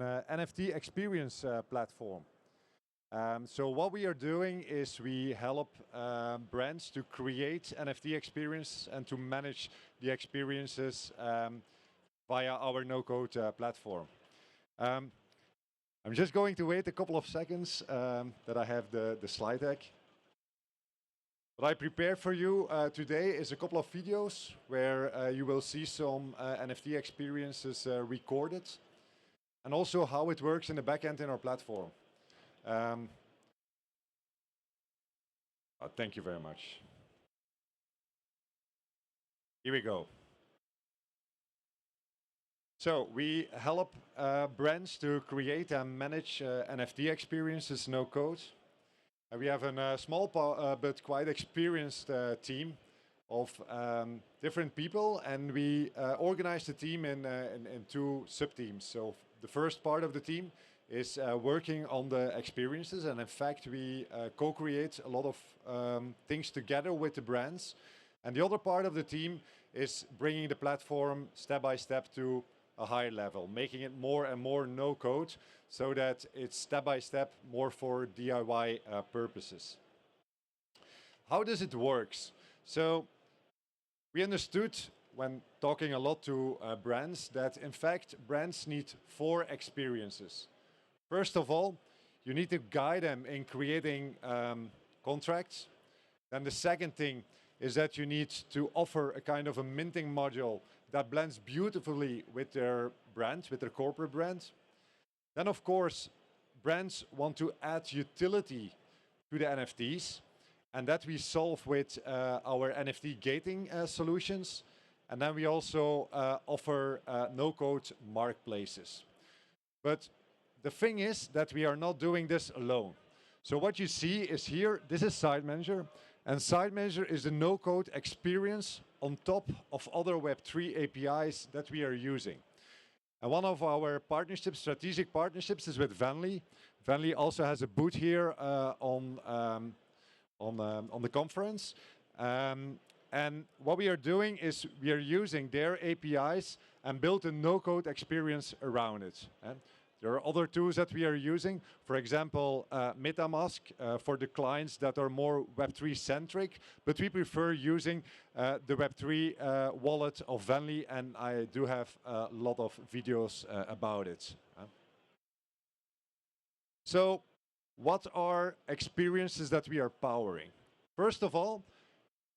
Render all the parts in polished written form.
NFT experience platform. So what we are doing is we help brands to create NFT experience and to manage the experiences via our no-code platform. I'm just going to wait a couple of seconds that I have the slide deck. What I prepared for you today is a couple of videos where you will see some NFT experiences recorded, and also how it works in the backend in our platform. Thank you very much. Here we go. So we help brands to create and manage NFT experiences no code. We have a small but quite experienced team of different people, and we organize the team in two sub-teams. So the first part of the team is working on the experiences, and in fact we co-create a lot of things together with the brands. And the other part of the team is bringing the platform step by step to a higher level, making it more and more no-code, so that it's step by step more for DIY purposes. How does it work? So we understood when talking a lot to brands that in fact brands need 4 experiences. First of all, you need to guide them in creating contracts. Then the second thing is that you need to offer a kind of a minting module that blends beautifully with their brand, with their corporate brand. Then of course, brands want to add utility to the NFTs, and that we solve with our NFT gating solutions. And then we also offer no-code marketplaces. But the thing is that we are not doing this alone. So what you see is here, this is Site Manager, and Site Manager is the no-code experience on top of other Web3 APIs that we are using. And one of our partnerships, strategic partnerships, is with Vanly. Vanly also has a booth here on the conference. And what we are doing is we are using their APIs and build a no-code experience around it. There are other tools that we are using, for example, MetaMask for the clients that are more Web3 centric, but we prefer using the Web3 wallet of Vanly, and I do have a lot of videos about it. So what are experiences that we are powering? First of all,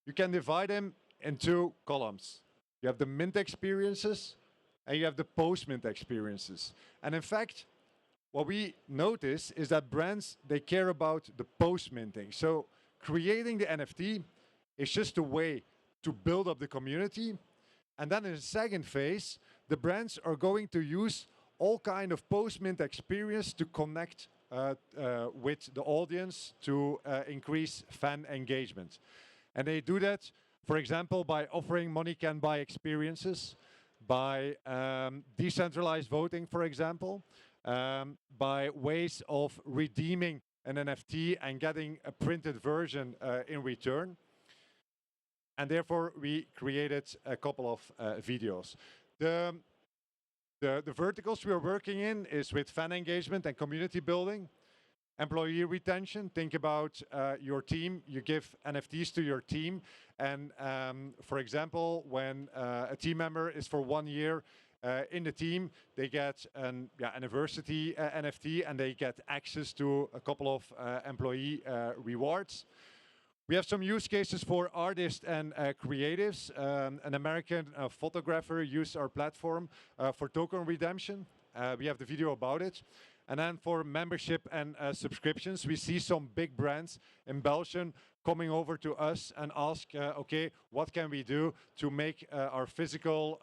you can divide them into columns. You have the mint experiences, and you have the post-mint experiences. And in fact, what we notice is that brands, they care about the post-minting. So creating the NFT is just a way to build up the community. And then in the second phase, the brands are going to use all kind of post-mint experience to connect with the audience to increase fan engagement. And they do that, for example, by offering money can buy experiences, by decentralized voting, for example, by ways of redeeming an NFT and getting a printed version in return. And therefore, we created a couple of videos. The verticals we are working in is with fan engagement and community building. Employee retention, think about your team, you give NFTs to your team, and for example, when a team member is for 1 year in the team, they get an anniversary NFT and they get access to a couple of employee rewards. We have some use cases for artists and creatives. An American photographer used our platform for token redemption. We have the video about it. And then for membership and subscriptions, we see some big brands in Belgium coming over to us and ask, okay, what can we do to make our physical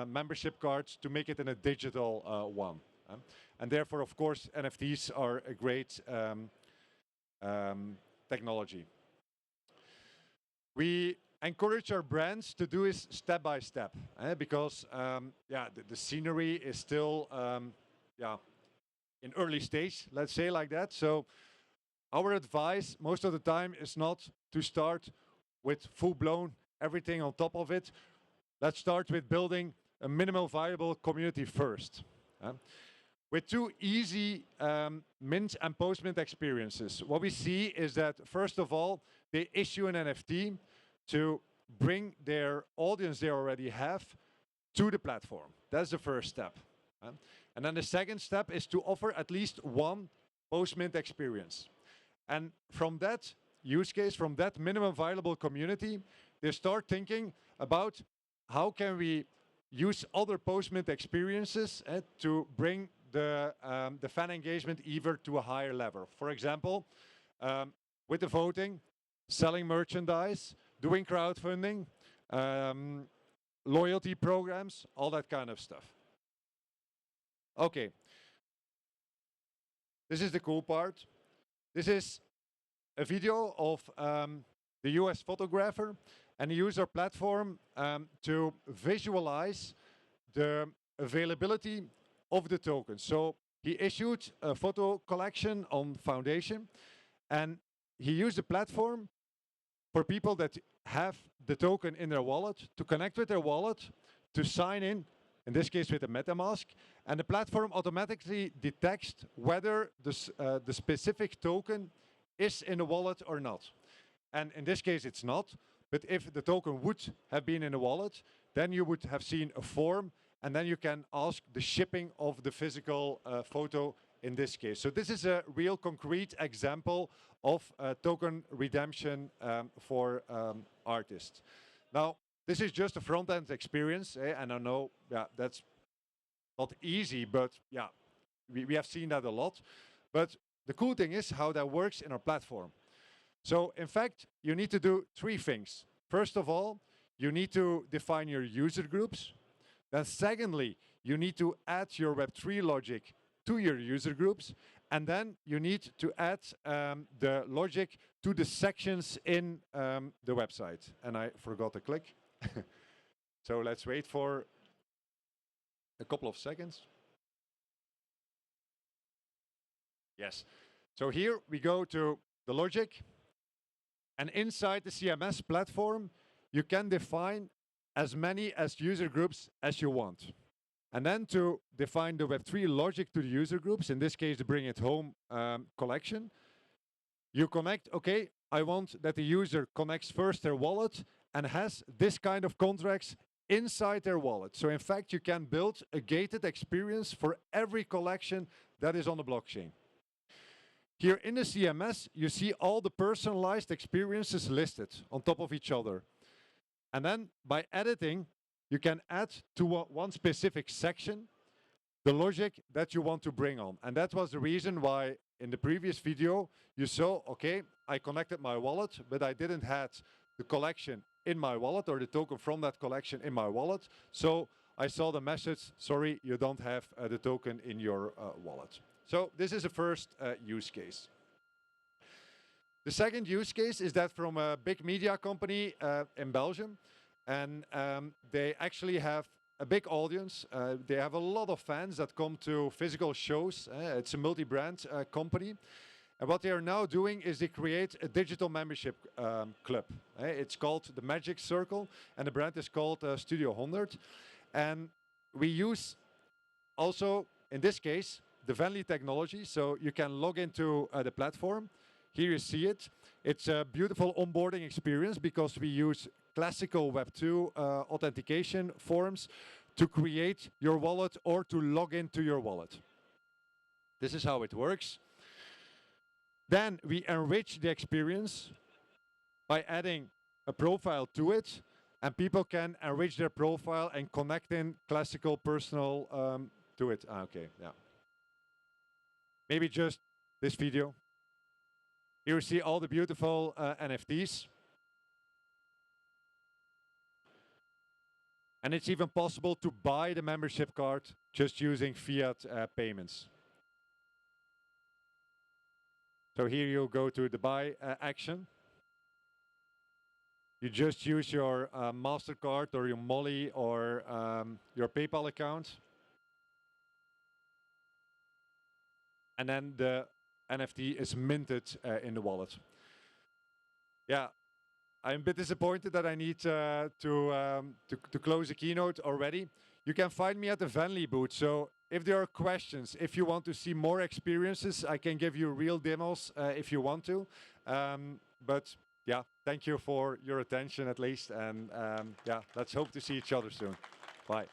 membership cards, to make it in a digital one? And therefore, of course, NFTs are a great technology. We encourage our brands to do this step by step, because the scenery is still in early stage, let's say like that. So our advice most of the time is not to start with full-blown everything on top of it. Let's start with building a minimal viable community first. with two easy mint and post-mint experiences. What we see is that, first of all, they issue an NFT to bring their audience they already have to the platform. That's the first step. And then the second step is to offer at least one post-mint experience. And from that use case, from that minimum viable community, they start thinking about how can we use other post-mint experiences to bring the fan engagement even to a higher level. For example, with the voting, selling merchandise, doing crowdfunding, loyalty programs, all that kind of stuff. Okay. This is the cool part. This is a video of the US photographer, and he used our platform to visualize the availability of the token. So he issued a photo collection on Foundation, and he used the platform for people that have the token in their wallet to connect with their wallet, to sign in this case with a MetaMask, and the platform automatically detects whether the specific token is in the wallet or not. And in this case it's not, but if the token would have been in the wallet, then you would have seen a form, and then you can ask the shipping of the physical photo in this case. So this is a real concrete example of token redemption for artists. Now, this is just a front-end experience, and I know that's not easy, but yeah, we have seen that a lot. But the cool thing is how that works in our platform. So in fact, you need to do three things. First of all, you need to define your user groups. Then secondly, you need to add your Web3 logic to your user groups. And then you need to add the logic to the sections in the website. And I forgot to click. So let's wait for a couple of seconds. Yes. So here we go to the logic. And inside the CMS platform, you can define as many as user groups as you want. And then to define the Web3 logic to the user groups, in this case, the Bring It Home collection, you connect, okay, I want that the user connects first their wallet and has this kind of contracts inside their wallet. So in fact, you can build a gated experience for every collection that is on the blockchain. Here in the CMS, you see all the personalized experiences listed on top of each other. And then by editing, you can add to one specific section the logic that you want to bring on. And that was the reason why in the previous video you saw, okay, I connected my wallet, but I didn't have the collection in my wallet or the token from that collection in my wallet. So I saw the message, sorry, you don't have the token in your wallet. So this is the first use case. The second use case is that from a big media company in Belgium. And they actually have a big audience. They have a lot of fans that come to physical shows. It's a multi-brand company. And what they are now doing is they create a digital membership club. It's called the Magic Circle, and the brand is called Studio 100. And we use also, in this case, the Venly technology. So you can log into the platform. Here you see it. It's a beautiful onboarding experience because we use classical Web2 authentication forms to create your wallet or to log into your wallet. This is how it works. Then we enrich the experience by adding a profile to it, and people can enrich their profile and connect in classical personal to it. Okay, yeah. Maybe just this video. Here you see all the beautiful NFTs. And it's even possible to buy the membership card just using fiat payments. So here you go to the buy action. You just use your MasterCard or your Molly or your PayPal account. And then the NFT is minted in the wallet. Yeah, I'm a bit disappointed that I need to close the keynote already. You can find me at the Venly booth. So if there are questions, if you want to see more experiences, I can give you real demos if you want to. But yeah, thank you for your attention at least, and yeah, let's hope to see each other soon. Bye.